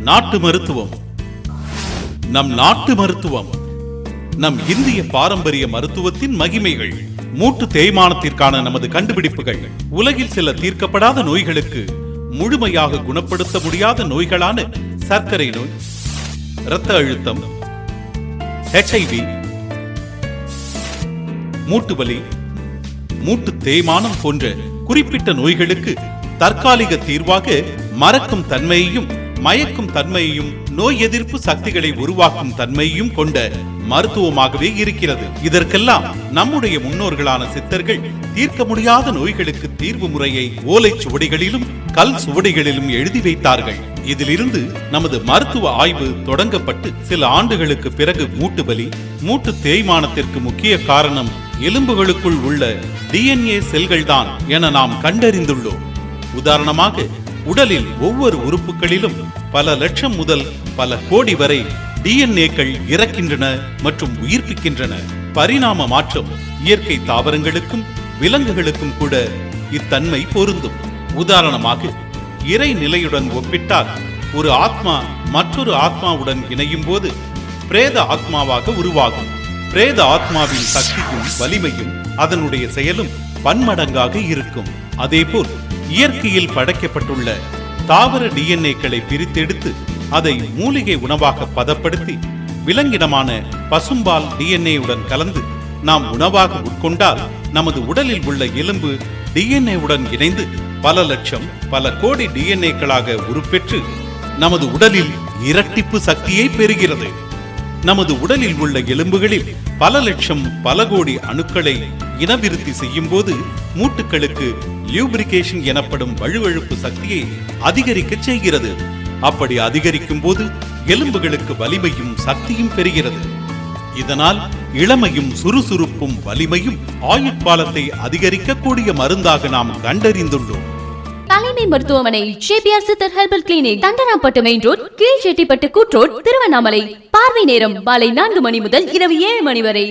நாட்டு மருத்துவம். நம் நாட்டு மருத்துவம் நம் இந்திய பாரம்பரிய மருத்துவத்தின் மகிமைகள். மூட்டு தேய்மானத்திற்கான நமது கண்டுபிடிப்புகள் உலகில் சில தீர்க்கப்படாத நோய்களுக்கு முழுமையாக குணப்படுத்த முடியாத நோய்களான சர்க்கரை நோய், இரத்த அழுத்தம், HIV, மூட்டு வலி, மூட்டு தேய்மானம் போன்ற குறிப்பிட்ட நோய்களுக்கு தற்காலிக தீர்வாக மறக்கும் தன்மையையும் மயக்கும் தன்மையையும் நோய் எதிர்ப்பு சக்திகளை உருவாக்கும் தன்மையையும் கொண்ட மருத்துவமாகவே இருக்கிறது. இதற்கெல்லாம் நம்முடைய முன்னோர்களான சித்தர்கள் தீர்க்க முடியாத நோய்களுக்கு தீர்வு முறையை ஓலை சுவடிகளிலும் கல் சுவடிகளிலும் எழுதி வைத்தார்கள். இதிலிருந்து நமது மருத்துவ ஆய்வு தொடங்கப்பட்டு சில ஆண்டுகளுக்கு பிறகு மூட்டு வலி, மூட்டு தேய்மானத்திற்கு முக்கிய காரணம் எலும்புகளுக்குள் உள்ள DNA செல்கள் தான் என நாம் கண்டறிந்துள்ளோம். உதாரணமாக, உடலில் ஒவ்வொரு உறுப்புகளிலும் பல லட்சம் முதல் பல கோடி வரை DNAக்கள் இறக்கின்றன மற்றும் உயிர்ப்பிக்கின்றன. பரிணாம மாற்றம் இயற்கை தாவரங்களுக்கும் விலங்குகளுக்கும் கூட இத்தன்மை பொருந்தும். உதாரணமாக, இறை நிலையுடன் ஒப்பிட்டால் ஒரு ஆத்மா மற்றொரு ஆத்மாவுடன் இணையும் போது பிரேத ஆத்மாவாக உருவாகும். பிரேத ஆத்மாவின் சக்தியும் வலிமையும் அதனுடைய செயலும் பன்மடங்காக இருக்கும். அதேபோல் இயற்கையில் படைக்கப்பட்டுள்ள தாவர DNAக்களை பிரித்தெடுத்து அதை மூலிகை உணவாக பதப்படுத்தி விலங்கினமான பசும்பால் DNAவுடன் கலந்து நாம் உணவாக உட்கொண்டால் நமது உடலில் உள்ள எலும்பு DNAவுடன் இணைந்து பல லட்சம் பல கோடி DNAக்களாக உருப்பெற்று நமது உடலில் இரட்டிப்பு சக்தியை பெறுகிறது. நமது உடலில் உள்ள எலும்புகளில் பல லட்சம் பல கோடி அணுக்களை இனவிருத்தி செய்யும் போது மூட்டுகளுக்கு லியூப்ரிகேஷன் எனப்படும் வழுவழுப்பு சக்தியை அதிகரிக்க செய்கிறது. அப்படி அதிகரிக்கும் போது எலும்புகளுக்கு வலிமையும் சக்தியும் பெறுகிறது. இதனால் இளமையும் சுறுசுறுப்பும் வலிமையும் ஆயுட்காலத்தை அதிகரிக்கக்கூடிய மருந்தாக நாம் கண்டறிந்துள்ளோம். தலைமை மருத்துவமனை ஷேபியார் சித்தர் herbal clinic, Thandarampattu main road, Keezhchettipattu கூட்ரோட், திருவண்ணாமலை. பார்வை நேரம் மாலை 4 மணி முதல் இரவு 7 மணி வரை.